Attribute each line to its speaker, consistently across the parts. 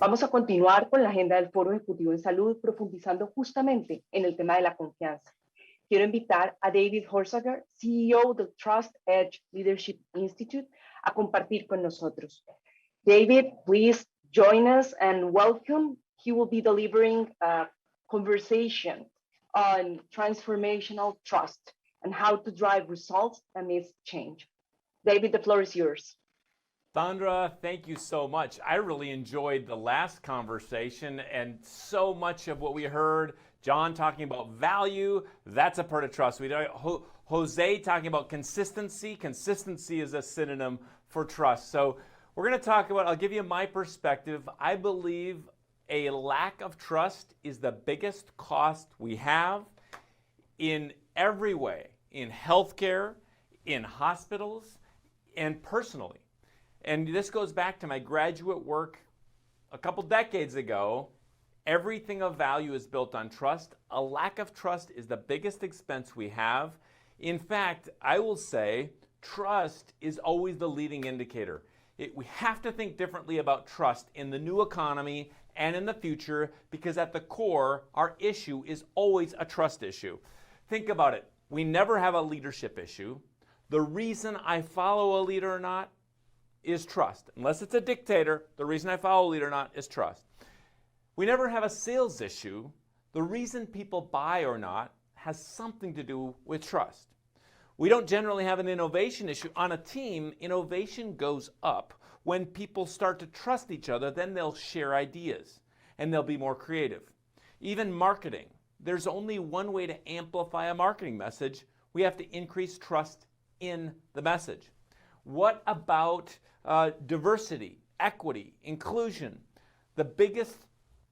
Speaker 1: Vamos a continuar con la agenda del Foro Ejecutivo en Salud, profundizando justamente en el tema de la confianza. Quiero invitar a David Horsager, CEO del Trust Edge Leadership Institute, a compartir con nosotros. David, please join us and welcome. He will be delivering a conversation on transformational trust and how to drive results amidst change. David, the floor is yours.
Speaker 2: Sandra, thank you so much. I really enjoyed the last conversation and so much of what we heard. John talking about value, that's a part of trust. We Jose talking about consistency. Consistency is a synonym for trust. So we're going to talk about, I'll give you my perspective. I believe a lack of trust is the biggest cost we have in every way, in healthcare, in hospitals, and personally. And this goes back to my graduate work a couple decades ago. Everything of value is built on trust. A lack of trust is the biggest expense we have. In fact, I will say trust is always the leading indicator. We have to think differently about trust in the new economy and in the future, because at the core, our issue is always a trust issue. Think about it. We never have a leadership issue. The reason I follow a leader or not is trust. Unless it's a dictator, the reason I follow a leader or not is trust. We never have a sales issue. The reason people buy or not has something to do with trust. We don't generally have an innovation issue. On a team, innovation goes up when people start to trust each other. Then they'll share ideas and they'll be more creative. Even marketing, there's only one way to amplify a marketing message. We have to increase trust in the message. What about diversity, equity, inclusion? The biggest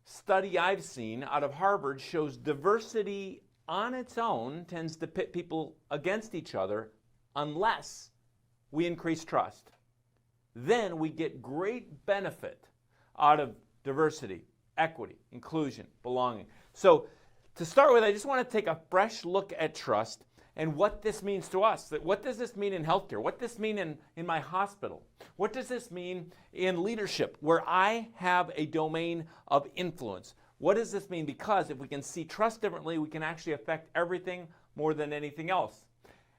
Speaker 2: study I've seen out of Harvard shows diversity on its own tends to pit people against each other unless we increase trust. Then we get great benefit out of diversity, equity, inclusion, belonging. So to start with, I just want to take a fresh look at trust and what this means to us. What does this mean in healthcare? What does this mean in my hospital? What does this mean in leadership, where I have a domain of influence? What does this mean? Because if we can see trust differently, we can actually affect everything more than anything else.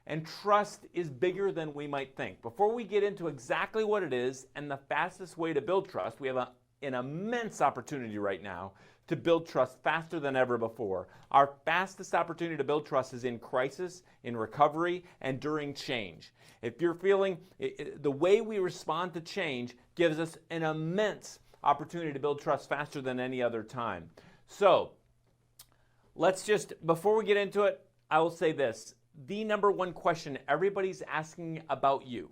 Speaker 2: And trust is bigger than we might think. Before we get into exactly what it is and the fastest way to build trust, we have an immense opportunity right now to build trust faster than ever before. Our fastest opportunity to build trust is in crisis, in recovery, and during change. If you're feeling the way we respond to change gives us an immense opportunity to build trust faster than any other time. So let's just, before we get into it, I will say this. The number one question everybody's asking about you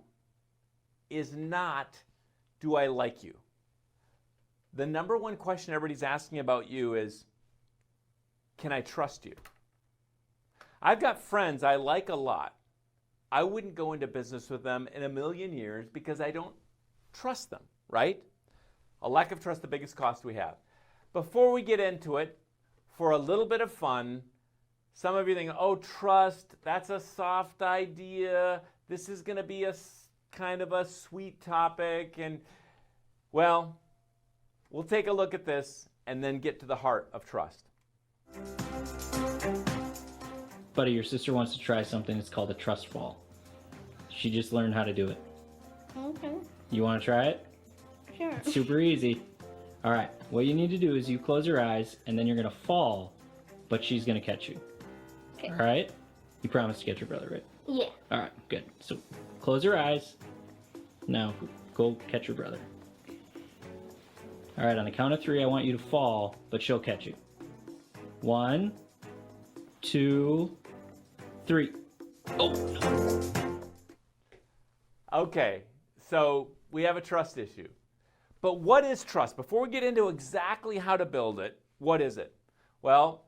Speaker 2: is not, do I like you? The number one question everybody's asking about you is, can I trust you? I've got friends I like a lot. I wouldn't go into business with them in a million years because I don't trust them, right? A lack of trust, the biggest cost we have. Before we get into it, for a little bit of fun, some of you think, oh, trust, that's a soft idea. This is going to be a kind of a sweet topic. And, well, we'll take a look at this and then get to the heart of trust.
Speaker 3: Buddy, your sister wants to try something. It's called a trust fall. She just learned how to do it.
Speaker 4: Okay.
Speaker 3: You want to try it?
Speaker 4: Sure.
Speaker 3: It's super easy. All right. What you need to do is you close your eyes, and then you're going to fall, but she's going to catch you.
Speaker 4: Okay.
Speaker 3: All right? You promise to get your brother, right?
Speaker 4: Yeah.
Speaker 3: All right. Good. So close your eyes. Now go catch your brother. All right. On the count of 3, I want you to fall, but she'll catch you. 1, 2, 3. Oh, no.
Speaker 2: Okay, so we have a trust issue. But what is trust? Before we get into exactly how to build it, what is it? Well,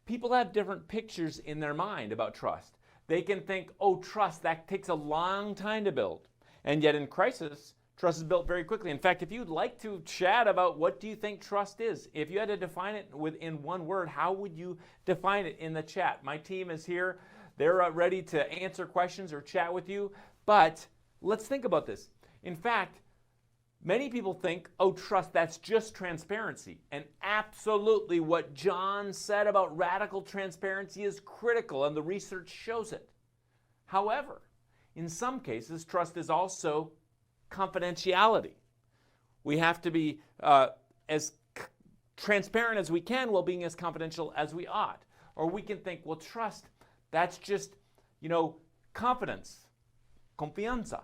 Speaker 2: people have different pictures in their mind about trust. They can think, oh, trust, that takes a long time to build. And yet in crisis, trust is built very quickly. In fact, if you'd like to chat about what do you think trust is, if you had to define it within one word, how would you define it in the chat? My team is here. They're ready to answer questions or chat with you. But let's think about this. In fact, Many people think, oh, trust, that's just transparency. And absolutely what John said about radical transparency is critical, and the research shows it. However, in some cases, trust is also confidentiality. We have to be as transparent as we can while being as confidential as we ought. Or we can think, well, trust, that's just, confidence, confianza.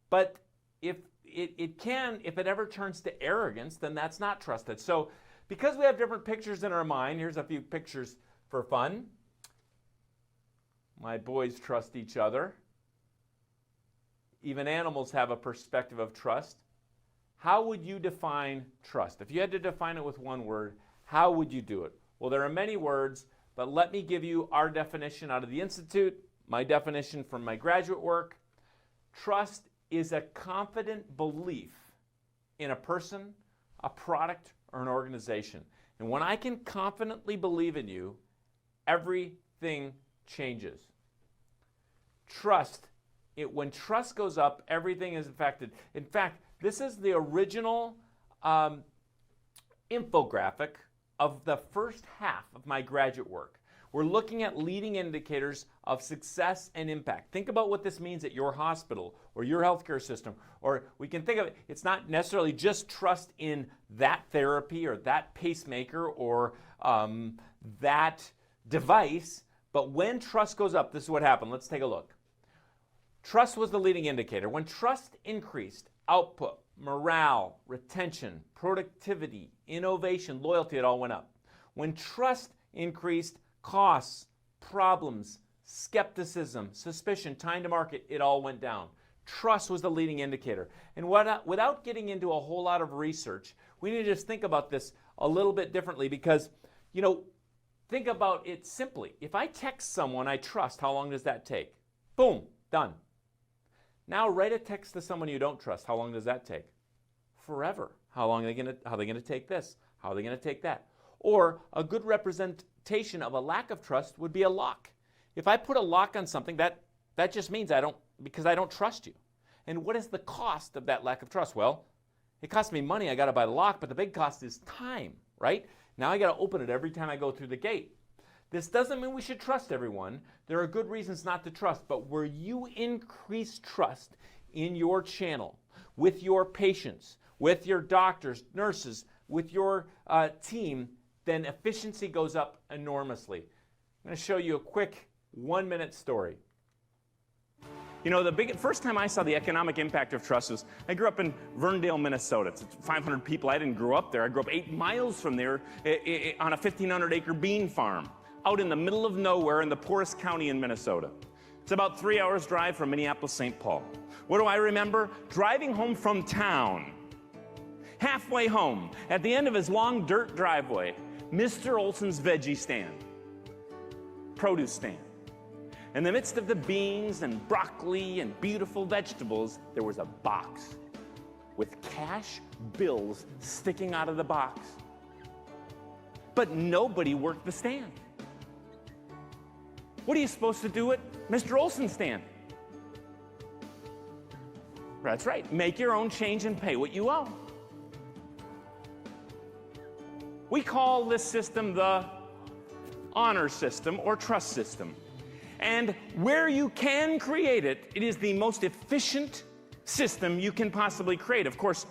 Speaker 2: But if it ever turns to arrogance, then that's not trusted. So because we have different pictures in our mind, here's a few pictures for fun. My boys trust each other. Even animals have a perspective of trust. How would you define trust? If you had to define it with one word, how would you do it? Well, there are many words, but let me give you our definition out of the Institute, my definition from my graduate work. Trust is a confident belief in a person, a product, or an organization. And when I can confidently believe in you, everything changes. Trust, when trust goes up, everything is affected. In fact, this is the original infographic of the first half of my graduate work. We're looking at leading indicators of success and impact. Think about what this means at your hospital or your healthcare system. Or we can think of it, it's not necessarily just trust in that therapy or that pacemaker or that device, but when trust goes up, this is what happened. Let's take a look. Trust was the leading indicator. When trust increased, output, morale, retention, productivity, innovation, loyalty, it all went up. When trust increased, costs, problems, skepticism, suspicion, time to market, it all went down. Trust was the leading indicator. And without getting into a whole lot of research, we need to just think about this a little bit differently because, think about it simply. If I text someone I trust, how long does that take? Boom, done. Now write a text to someone you don't trust. How long does that take? Forever. How are they going to take this? How are they going to take that? Or a good representation of a lack of trust would be a lock. If I put a lock on something, that just means because I don't trust you. And what is the cost of that lack of trust? Well, it costs me money. I got to buy the lock, but the big cost is time, right? Now I got to open it every time I go through the gate. This doesn't mean we should trust everyone. There are good reasons not to trust, but where you increase trust in your channel, with your patients, with your doctors, nurses, with your team, then efficiency goes up enormously. I'm going to show you a quick 1-minute story. The first time I saw the economic impact of trust was, I grew up in Verndale, Minnesota. It's 500 people. I didn't grow up there. I grew up 8 miles from there on a 1,500-acre bean farm out in the middle of nowhere in the poorest county in Minnesota. It's about 3 hours drive from Minneapolis, St. Paul. What do I remember? Driving home from town. Halfway home, at the end of his long dirt driveway, Mr. Olson's veggie stand, produce stand. In the midst of the beans and broccoli and beautiful vegetables, there was a box with cash bills sticking out of the box. But nobody worked the stand. What are you supposed to do at Mr. Olson's stand? That's right, make your own change and pay what you owe. We call this system the honor system or trust system. And where you can create it, it is the most efficient system you can possibly create. Of course,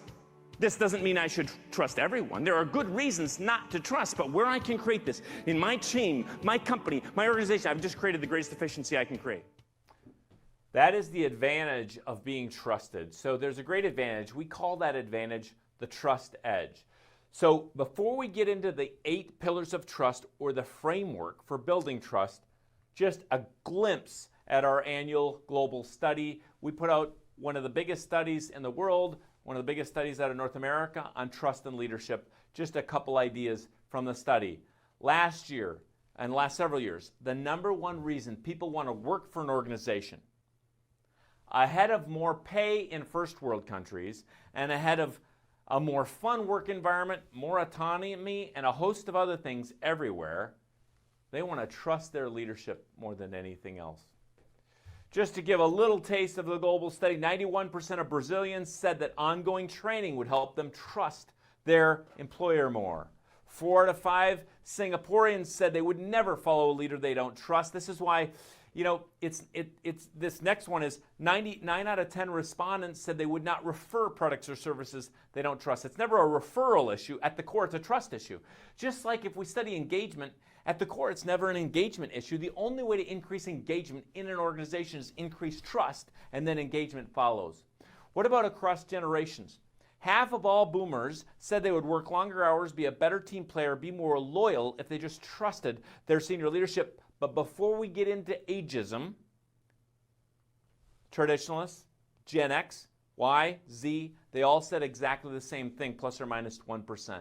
Speaker 2: this doesn't mean I should trust everyone. There are good reasons not to trust, but where I can create this, in my team, my company, my organization, I've just created the greatest efficiency I can create. That is the advantage of being trusted. So there's a great advantage. We call that advantage the trust edge. So before we get into the 8 pillars of trust or the framework for building trust, just a glimpse at our annual global study. We put out one of the biggest studies in the world, one of the biggest studies out of North America on trust and leadership. Just a couple ideas from the study. Last year and last several years, the #1 reason people want to work for an organization, ahead of more pay in first world countries and ahead of a more fun work environment, more autonomy, and a host of other things everywhere, they want to trust their leadership more than anything else. Just to give a little taste of the global study, 91% of Brazilians said that ongoing training would help them trust their employer more. 4 out of 5 Singaporeans said they would never follow a leader they don't trust. This is why, it's this next one is 9 out of 10 respondents said they would not refer products or services they don't trust. It's never a referral issue. At the core, it's a trust issue. Just like if we study engagement, at the core, it's never an engagement issue. The only way to increase engagement in an organization is increase trust, and then engagement follows. What about across generations? Half of all boomers said they would work longer hours, be a better team player, be more loyal if they just trusted their senior leadership. But before we get into ageism, traditionalists, Gen X, Y, Z, they all said exactly the same thing, plus or minus 1%.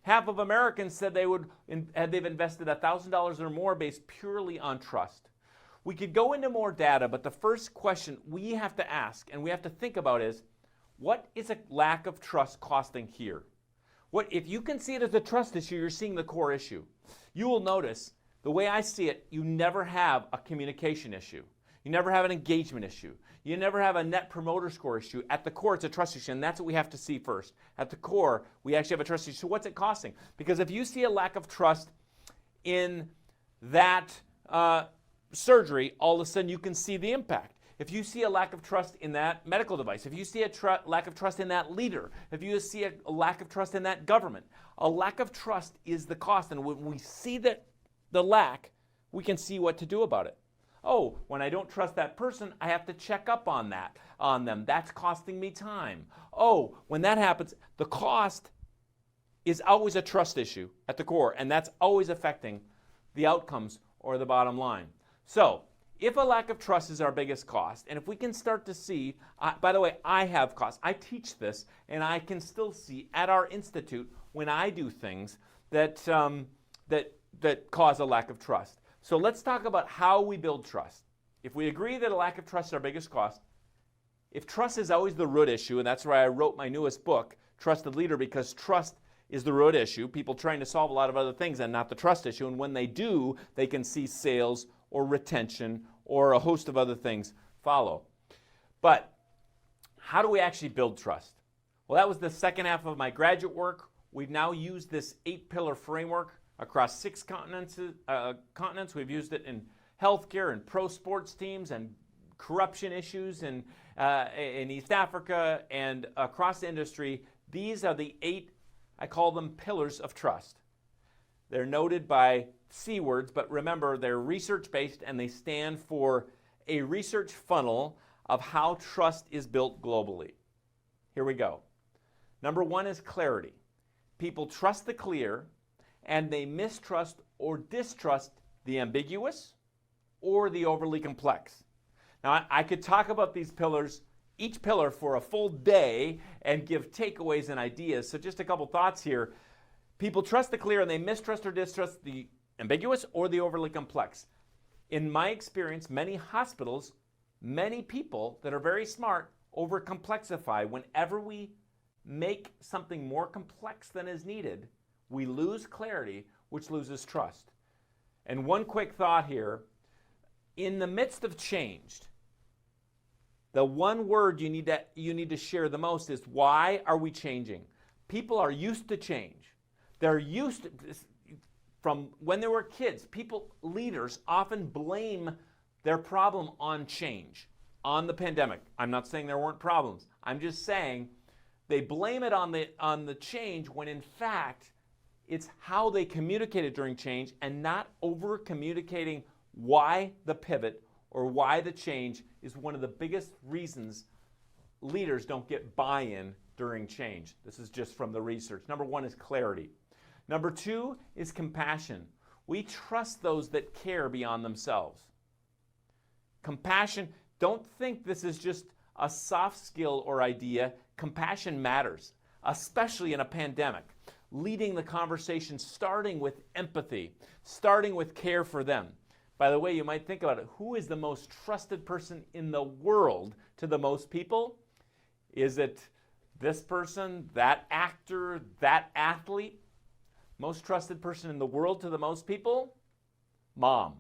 Speaker 2: Half of Americans said they've invested $1,000 or more based purely on trust. We could go into more data, but the first question we have to ask and we have to think about is, what is a lack of trust costing here? If you can see it as a trust issue, you're seeing the core issue. You will notice, the way I see it, you never have a communication issue. You never have an engagement issue. You never have a net promoter score issue. At the core, it's a trust issue, and that's what we have to see first. At the core, we actually have a trust issue. So what's it costing? Because if you see a lack of trust in that surgery, all of a sudden you can see the impact. If you see a lack of trust in that medical device, if you see a lack of trust in that leader, if you see a lack of trust in that government, a lack of trust is the cost. And when we see the lack, we can see what to do about it. Oh, when I don't trust that person, I have to check up on them. That's costing me time. Oh, when that happens, the cost is always a trust issue at the core, and that's always affecting the outcomes or the bottom line. So, if a lack of trust is our biggest cost, and if we can start to see, by the way, I have costs. I teach this, and I can still see at our institute when I do things that cause a lack of trust. So let's talk about how we build trust. If we agree that a lack of trust is our biggest cost, if trust is always the root issue, and that's why I wrote my newest book, Trusted Leader, because trust is the root issue, people trying to solve a lot of other things and not the trust issue, and when they do, they can see sales or retention or a host of other things follow. But how do we actually build trust? Well, that was the second half of my graduate work. We've now used this 8-pillar framework across 6 continents. We've used it in healthcare and pro sports teams and corruption issues in East Africa and across the industry. These are the 8, I call them pillars of trust. They're noted by C words, but remember they're research-based and they stand for a research funnel of how trust is built globally. Here we go. Number 1 is clarity. People trust the clear, and they mistrust or distrust the ambiguous or the overly complex. Now, I could talk about these pillars, each pillar, for a full day and give takeaways and ideas. So just a couple thoughts here. People trust the clear, and they mistrust or distrust the ambiguous or the overly complex. In my experience, many hospitals, many people that are very smart over-complexify. Whenever we make something more complex than is needed, we lose clarity, which loses trust. And one quick thought here, in the midst of change, the one word you need to share the most is, why are we changing? People are used to change. They're used to, from when they were kids, leaders often blame their problem on change, on the pandemic. I'm not saying there weren't problems. I'm just saying they blame it on the change when in fact it's how they communicated during change, and not over communicating why the pivot or why the change is one of the biggest reasons leaders don't get buy-in during change. This is just from the research. Number 1 is clarity. Number 2 is compassion. We trust those that care beyond themselves. Compassion, don't think this is just a soft skill or idea. Compassion matters, especially in a pandemic. Leading the conversation, starting with empathy, starting with care for them. By the way, you might think about it. Who is the most trusted person in the world to the most people? Is it this person, that actor, that athlete? Most trusted person in the world to the most people? Mom.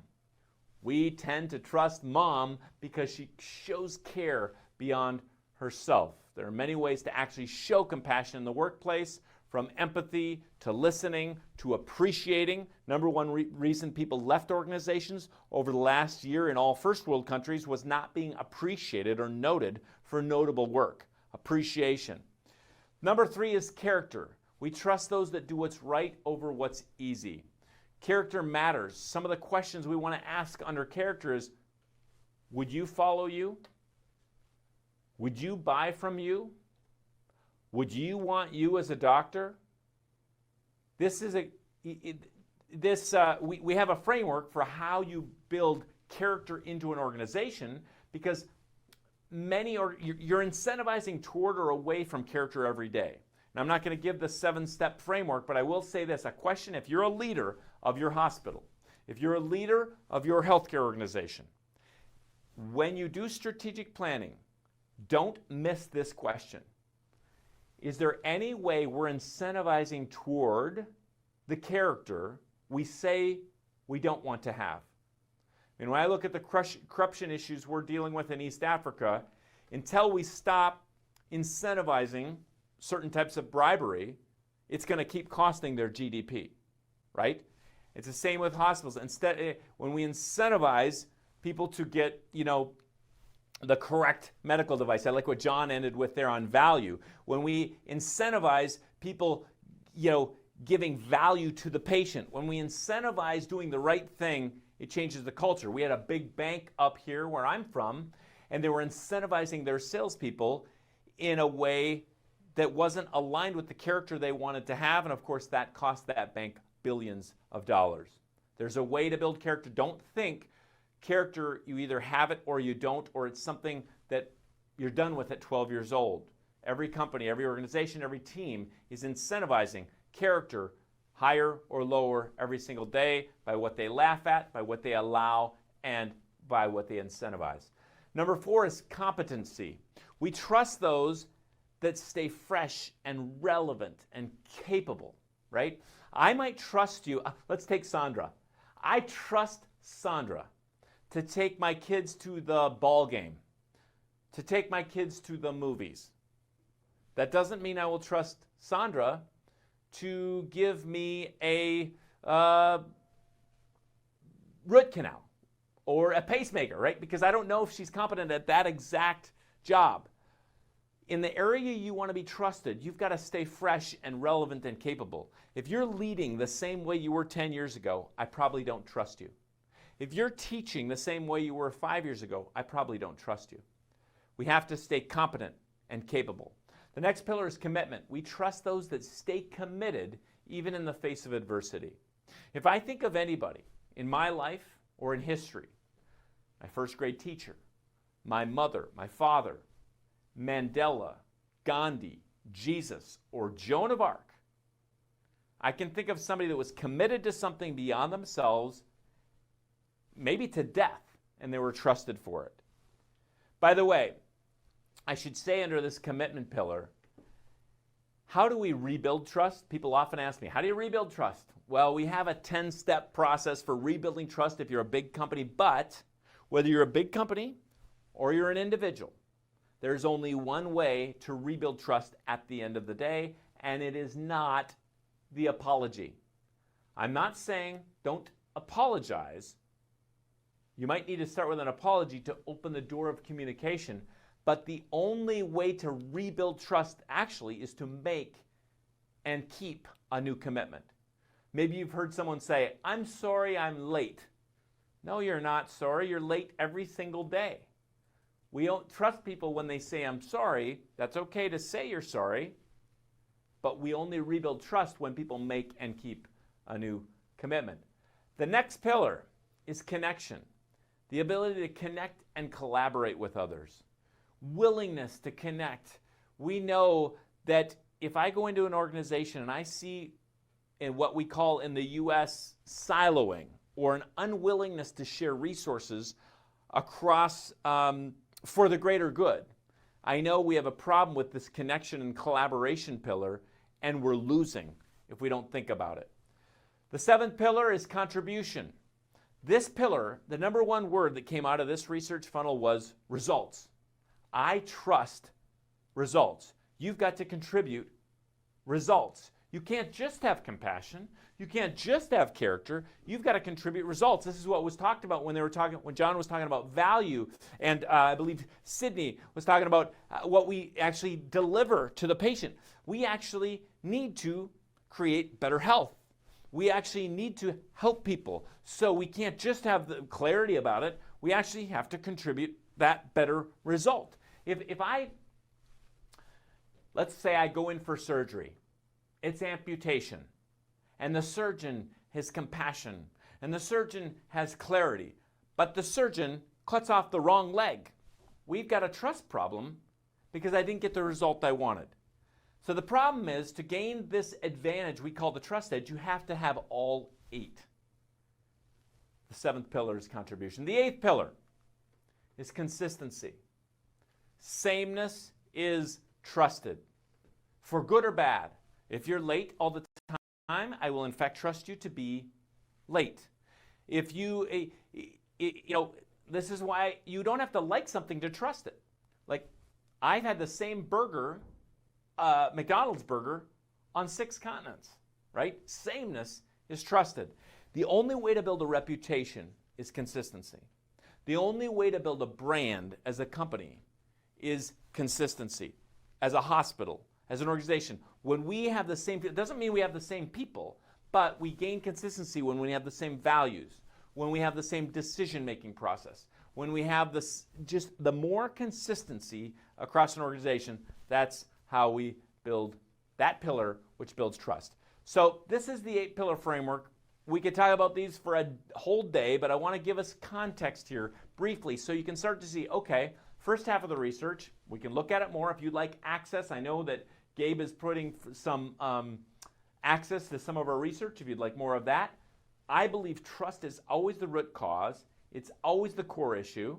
Speaker 2: We tend to trust mom because she shows care beyond herself. There are many ways to actually show compassion in the workplace, from empathy to listening to appreciating. Number one reason people left organizations over the last year in all first world countries was not being appreciated or noted for notable work. Appreciation. Number three is character. We trust those that do what's right over what's easy. Character matters. Some of the questions we want to ask under character is, would you follow you? Would you buy from you? Would you want you as a doctor? This is we have a framework for how you build character into an organization, because you're incentivizing toward or away from character every day. And I'm not going to give the 7-step framework, but I will say this, a question: if you're a leader of your hospital, if you're a leader of your healthcare organization, when you do strategic planning, don't miss this question. Is there any way we're incentivizing toward the character we say we don't want to have? And when I look at the corruption issues we're dealing with in East Africa, until we stop incentivizing certain types of bribery, it's going to keep costing their GDP, right? It's the same with hospitals. Instead, when we incentivize people to get, the correct medical device, I like what John ended with there on value. When we incentivize people, giving value to the patient, when we incentivize doing the right thing, it changes the culture. We had a big bank up here where I'm from, and they were incentivizing their salespeople in a way that wasn't aligned with the character they wanted to have, and of course that cost that bank billions of dollars. There's a way to build character. Don't think character, you either have it or you don't, or it's something that you're done with at 12 years old. Every company, every organization, every team is incentivizing character higher or lower every single day by what they laugh at, by what they allow, and by what they incentivize. Number 4 is competency. We trust those that stay fresh and relevant and capable, right? I might trust you. Let's take Sandra. I trust Sandra to take my kids to the ball game, to take my kids to the movies. That doesn't mean I will trust Sandra to give me a root canal or a pacemaker, right? Because I don't know if she's competent at that exact job. In the area you want to be trusted, you've got to stay fresh and relevant and capable. If you're leading the same way you were 10 years ago, I probably don't trust you. If you're teaching the same way you were 5 years ago, I probably don't trust you. We have to stay competent and capable. The next pillar is commitment. We trust those that stay committed even in the face of adversity. If I think of anybody in my life or in history, my first grade teacher, my mother, my father, Mandela, Gandhi, Jesus, or Joan of Arc, I can think of somebody that was committed to something beyond themselves, maybe to death, and they were trusted for it. By the way, I should say under this commitment pillar, how do we rebuild trust? People often ask me, how do you rebuild trust? Well, we have a 10-step process for rebuilding trust if you're a big company, but whether you're a big company or you're an individual, there's only one way to rebuild trust at the end of the day, and it is not the apology. I'm not saying don't apologize. You might need to start with an apology to open the door of communication, but the only way to rebuild trust actually is to make and keep a new commitment. Maybe you've heard someone say, I'm sorry I'm late. No, you're not sorry. You're late every single day. We don't trust people when they say, I'm sorry. That's okay to say you're sorry, but we only rebuild trust when people make and keep a new commitment. The next pillar is connection, the ability to connect and collaborate with others, willingness to connect. We know that if I go into an organization and I see in what we call in the U.S. siloing or an unwillingness to share resources across for the greater good, I know we have a problem with this connection and collaboration pillar, and we're losing if we don't think about it. The 7th pillar is contribution. This pillar, the number one word that came out of this research funnel was results. I trust results. You've got to contribute results. You can't just have compassion. You can't just have character. You've got to contribute results. This is what was talked about when John was talking about value, and I believe Sydney was talking about what we actually deliver to the patient. We actually need to create better health. We actually need to help people. So we can't just have the clarity about it. We actually have to contribute that better result. Let's say I go in for surgery. It's amputation. And the surgeon has compassion. And the surgeon has clarity. But the surgeon cuts off the wrong leg. We've got a trust problem because I didn't get the result I wanted. So the problem is, to gain this advantage we call the trust edge, you have to have all 8. The 7th pillar is contribution. The 8th pillar is consistency. Sameness is trusted. For good or bad, if you're late all the time, I will in fact trust you to be late. If this is why you don't have to like something to trust it. Like, I've had the same burger, McDonald's burger, on 6 continents, right? Sameness is trusted. The only way to build a reputation is consistency. The only way to build a brand as a company is consistency. As a hospital, as an organization, when we have the same, it doesn't mean we have the same people, but we gain consistency when we have the same values, when we have the same decision-making process, when we have just the more consistency across an organization. That's how we build that pillar, which builds trust. So this is the 8-pillar framework. We could talk about these for a whole day, but I want to give us context here briefly so you can start to see, okay, first half of the research, we can look at it more. If you'd like access, I know that Gabe is putting some access to some of our research if you'd like more of that. I believe trust is always the root cause. It's always the core issue.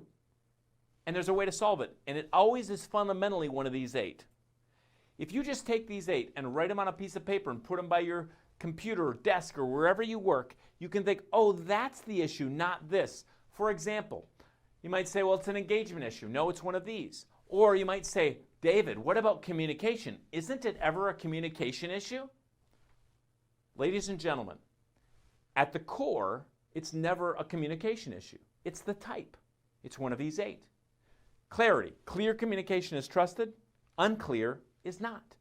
Speaker 2: And there's a way to solve it. And it always is fundamentally one of these 8. If you just take these 8 and write them on a piece of paper and put them by your computer or desk or wherever you work, you can think, oh, that's the issue, not this. For example, you might say, well, it's an engagement issue. No, it's one of these. Or you might say, David, what about communication? Isn't it ever a communication issue? Ladies and gentlemen, at the core, it's never a communication issue. It's the type. It's one of these 8. Clarity. Clear communication is trusted. Unclear is not.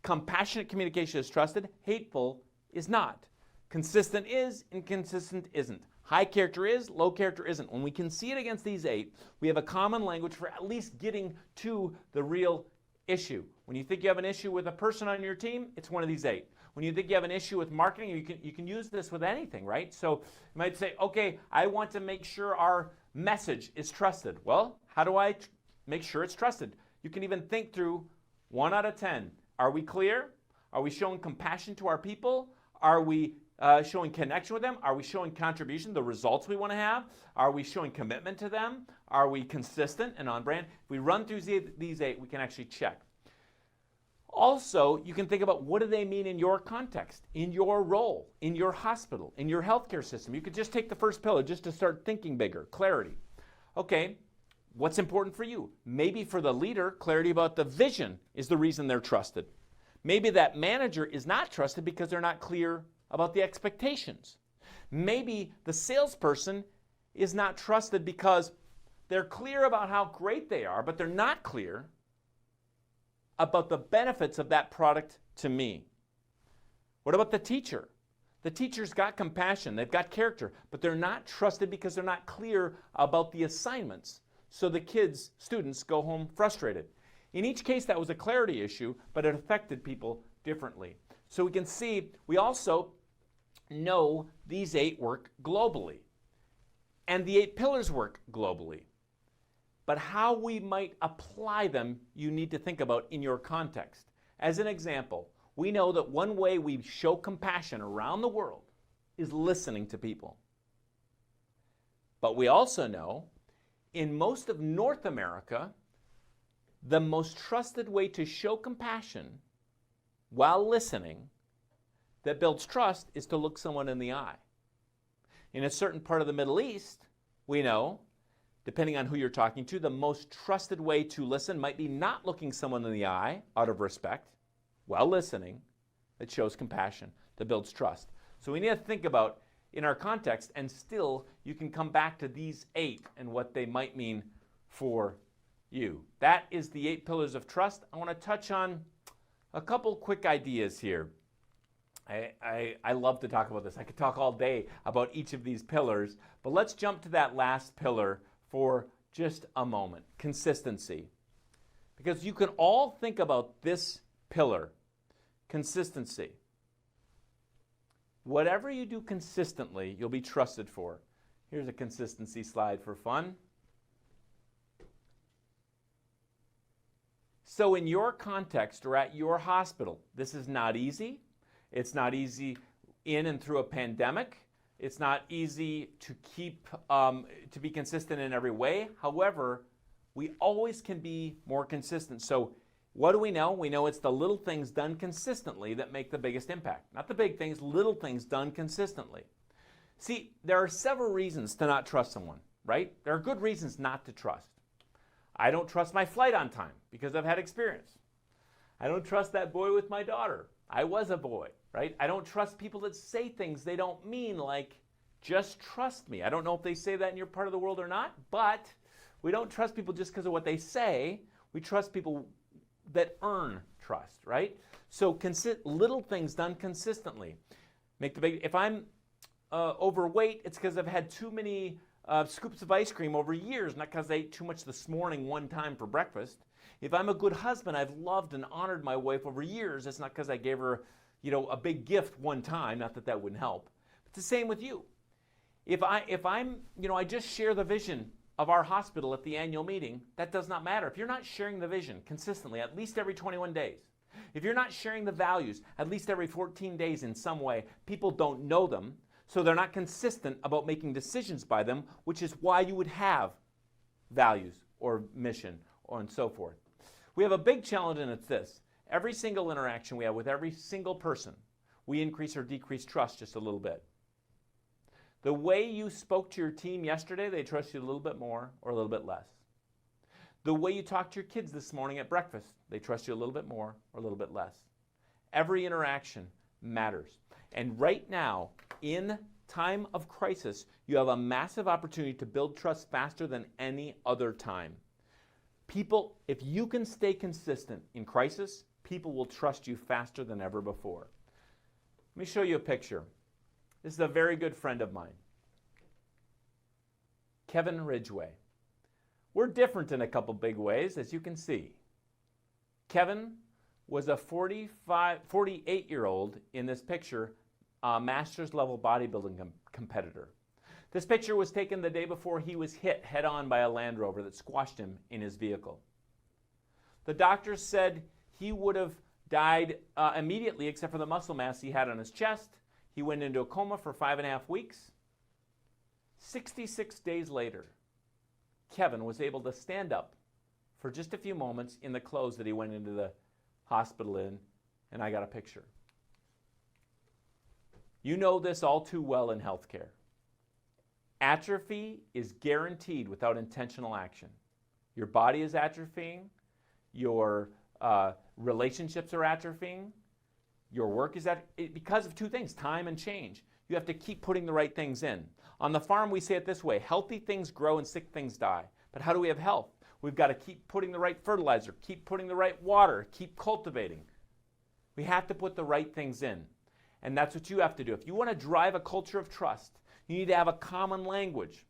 Speaker 2: Compassionate communication is trusted. Hateful is not. Consistent is, inconsistent isn't. High character is, low character isn't. When we can see it against these 8, we have a common language for at least getting to the real issue. When you think you have an issue with a person on your team, it's one of these 8. When you think you have an issue with marketing, you can use this with anything, right? So you might say, okay, I want to make sure our message is trusted. Well, how do I make sure it's trusted? You can even think through 1 out of 10. Are we clear? Are we showing compassion to our people? Are we showing connection with them? Are we showing contribution, the results we want to have? Are we showing commitment to them? Are we consistent and on brand? If we run through these 8, we can actually check. Also, you can think about, what do they mean in your context, in your role, in your hospital, in your healthcare system. You could just take the first pillar just to start thinking bigger, clarity. Okay, what's important for you? Maybe for the leader, clarity about the vision is the reason they're trusted. Maybe that manager is not trusted because they're not clear about the expectations. Maybe the salesperson is not trusted because they're clear about how great they are, but they're not clear about the benefits of that product to me. What about the teacher? The teacher's got compassion, they've got character, but they're not trusted because they're not clear about the assignments. So the students go home frustrated. In each case, that was a clarity issue, but it affected people differently. So we can see, we also know these 8 work globally. And the 8 pillars work globally. But how we might apply them, you need to think about in your context. As an example, we know that one way we show compassion around the world is listening to people. But we also know, in most of North America, the most trusted way to show compassion while listening that builds trust is to look someone in the eye. In a certain part of the Middle East, we know, depending on who you're talking to, the most trusted way to listen might be not looking someone in the eye out of respect, while listening. That shows compassion, that builds trust. So we need to think about in our context, and still you can come back to these 8 and what they might mean for you. That is the 8 pillars of trust. I want to touch on a couple quick ideas here. I love to talk about this. I could talk all day about each of these pillars, but let's jump to that last pillar for just a moment. Consistency. Because you can all think about this pillar, consistency. Whatever you do consistently, you'll be trusted for. Here's a consistency slide for fun. So in your context or at your hospital, this is not easy. It's not easy in and through a pandemic. It's not easy to keep, to be consistent in every way. However, we always can be more consistent. So what do we know? We know it's the little things done consistently that make the biggest impact. Not the big things, little things done consistently. See, there are several reasons to not trust someone, right? There are good reasons not to trust. I don't trust my flight on time because I've had experience. I don't trust that boy with my daughter. I was a boy, right? I don't trust people that say things they don't mean, like, just trust me. I don't know if they say that in your part of the world or not, but we don't trust people just because of what they say. We trust people that earn trust, right? So little things done consistently make the big. If I'm overweight, it's because I've had too many scoops of ice cream over years, not because I ate too much this morning one time for breakfast. If I'm a good husband, I've loved and honored my wife over years. It's not because I gave her, a big gift one time. Not that that wouldn't help. It's the same with you. If I'm, I just share the vision of our hospital at the annual meeting, that does not matter. If you're not sharing the vision consistently, at least every 21 days, if you're not sharing the values at least every 14 days in some way, people don't know them, so they're not consistent about making decisions by them, which is why you would have values or mission and so forth. We have a big challenge, and it's this. Every single interaction we have with every single person, we increase or decrease trust just a little bit. The way you spoke to your team yesterday, they trust you a little bit more or a little bit less. The way you talked to your kids this morning at breakfast, they trust you a little bit more or a little bit less. Every interaction matters. And right now, in time of crisis, you have a massive opportunity to build trust faster than any other time. People, if you can stay consistent in crisis, people will trust you faster than ever before. Let me show you a picture. This is a very good friend of mine, Kevin Ridgway. We're different in a couple big ways, as you can see. Kevin was a 48-year-old in this picture, master's level bodybuilding competitor. This picture was taken the day before he was hit head-on by a Land Rover that squashed him in his vehicle. The doctors said he would have died immediately except for the muscle mass he had on his chest. He went into a coma for 5.5 weeks. 66 days later, Kevin was able to stand up for just a few moments in the clothes that he went into the hospital in, and I got a picture. You know this all too well in healthcare. Atrophy is guaranteed without intentional action. Your body is atrophying, your relationships are atrophying, your work is because of two things, time and change. You have to keep putting the right things in. On the farm, we say it this way: healthy things grow and sick things die. But how do we have health? We've got to keep putting the right fertilizer, keep putting the right water, keep cultivating. We have to put the right things in. And that's what you have to do. If you want to drive a culture of trust, you need to have a common language.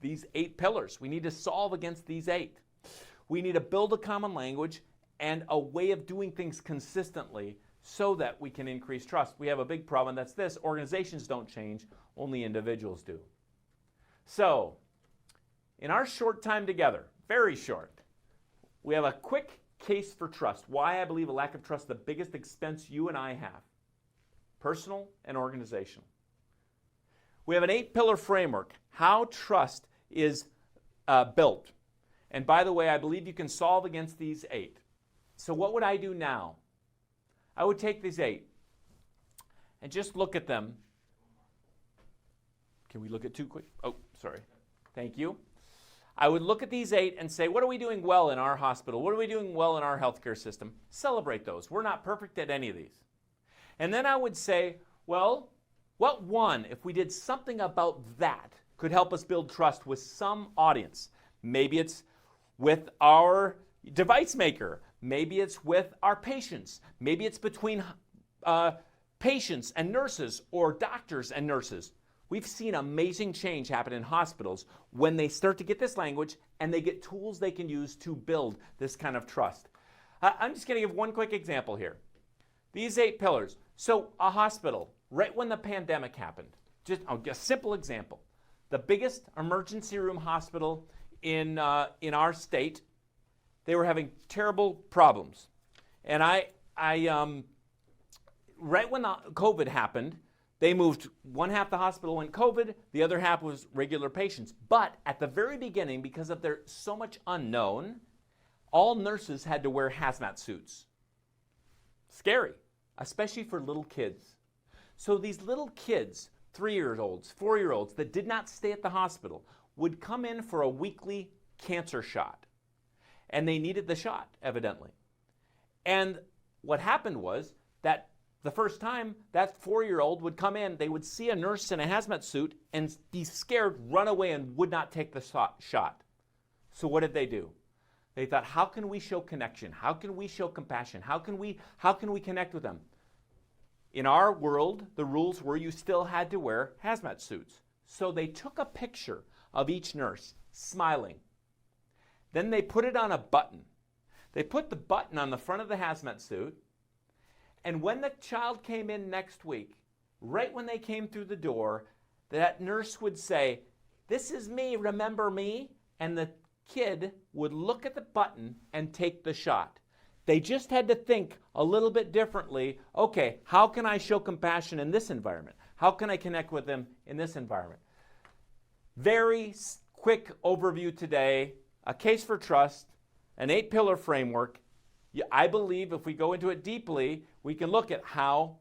Speaker 2: These 8 pillars, we need to solve against these 8. We need to build a common language and a way of doing things consistently so that we can increase trust. We have a big problem, that's this: organizations don't change, only individuals do. So, in our short time together, very short, we have a quick case for trust. Why I believe a lack of trust is the biggest expense you and I have, personal and organizational. We have an 8-pillar framework, how trust is built. And by the way, I believe you can solve against these 8. So what would I do now? I would take these 8 and just look at them Can we look at 2 quick? Oh, sorry. Thank you. I would look at these 8 and say, what are we doing well in our hospital? What are we doing well in our healthcare system? Celebrate those. We're not perfect at any of these. And then I would say, well, what one, if we did something about that, could help us build trust with some audience? Maybe it's with our device maker. Maybe it's with our patients. Maybe it's between patients and nurses or doctors and nurses. We've seen amazing change happen in hospitals when they start to get this language and they get tools they can use to build this kind of trust. I'm just going to give one quick example here. These 8 pillars. So a hospital, right when the pandemic happened, just a simple example. The biggest emergency room hospital in our state, they were having terrible problems. And right when the COVID happened, they moved one half the hospital went COVID, the other half was regular patients. But at the very beginning, because of there's so much unknown, all nurses had to wear hazmat suits. Scary, especially for little kids. So these little kids, 3-year-olds, 4-year-olds that did not stay at the hospital would come in for a weekly cancer shot. And they needed the shot, evidently. And what happened was that the first time that 4-year-old would come in, they would see a nurse in a hazmat suit and be scared, run away, and would not take the shot. So what did they do? They thought, how can we show connection? How can we show compassion? How can we connect with them? In our world, the rules were you still had to wear hazmat suits. So they took a picture of each nurse smiling. Then they put it on a button. They put the button on the front of the hazmat suit. And when the child came in next week, right when they came through the door, that nurse would say, "This is me, remember me?" And the kid would look at the button and take the shot. They just had to think a little bit differently. Okay, how can I show compassion in this environment? How can I connect with them in this environment? Very quick overview today, a case for trust, an 8-pillar framework. I believe if we go into it deeply, we can look at how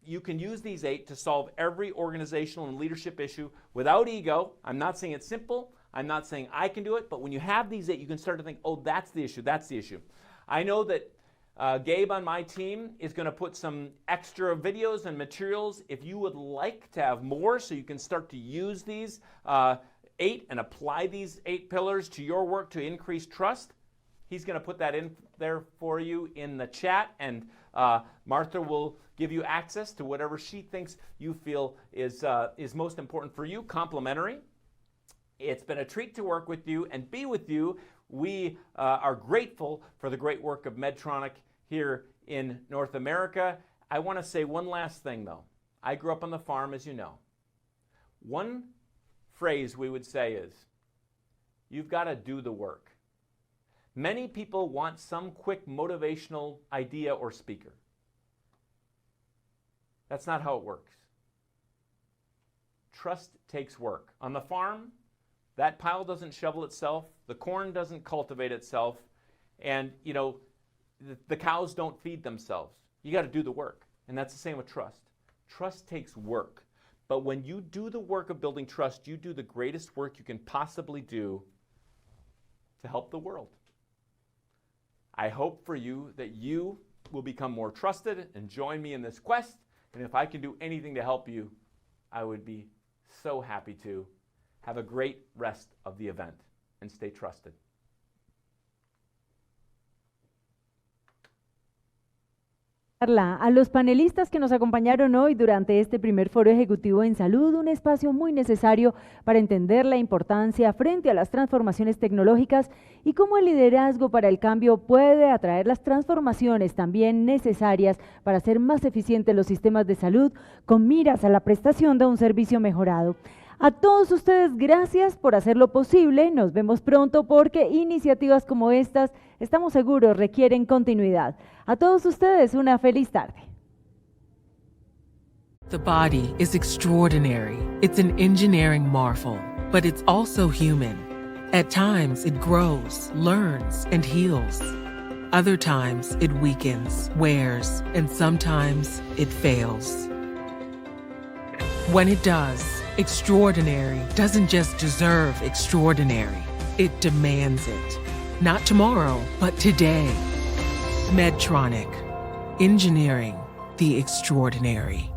Speaker 2: you can use these 8 to solve every organizational and leadership issue without ego. I'm not saying it's simple. I'm not saying I can do it. But when you have these 8, you can start to think, oh, that's the issue. That's the issue. I know that Gabe on my team is going to put some extra videos and materials. If you would like to have more so you can start to use these 8 and apply these 8 pillars to your work to increase trust, he's going to put that in there for you in the chat, and Martha will give you access to whatever she thinks you feel is most important for you, complimentary. It's been a treat to work with you and be with you. We are grateful for the great work of Medtronic here in North America. I want to say one last thing, though. I grew up on the farm, as you know. One phrase we would say is, you've got to do the work. Many people want some quick motivational idea or speaker. That's not how it works. Trust takes work. On the farm, that pile doesn't shovel itself, the corn doesn't cultivate itself, and the cows don't feed themselves. You got to do the work, and that's the same with trust. Trust takes work, but when you do the work of building trust, you do the greatest work you can possibly do to help the world. I hope for you that you will become more trusted and join me in this quest, and if I can do anything to help you, I would be so happy to. Have a great rest of the event and stay trusted.
Speaker 5: A los panelistas que nos acompañaron hoy durante este primer Foro Ejecutivo en Salud, un espacio muy necesario para entender la importancia frente a las transformaciones tecnológicas y cómo el liderazgo para el cambio puede atraer las transformaciones también necesarias para hacer más eficientes los sistemas de salud con miras a la prestación de un servicio mejorado. A todos ustedes, gracias por hacerlo posible. Nos vemos pronto porque iniciativas como estas, estamos seguros, requieren continuidad. A todos ustedes, una feliz tarde.
Speaker 6: The body is extraordinary. It's an engineering marvel, but it's also human. At times, it grows, learns, and heals. Other times, it weakens, wears, and sometimes it fails. When it does, Extraordinary doesn't just deserve extraordinary, it demands it. Not tomorrow, but today. Medtronic. Engineering the extraordinary.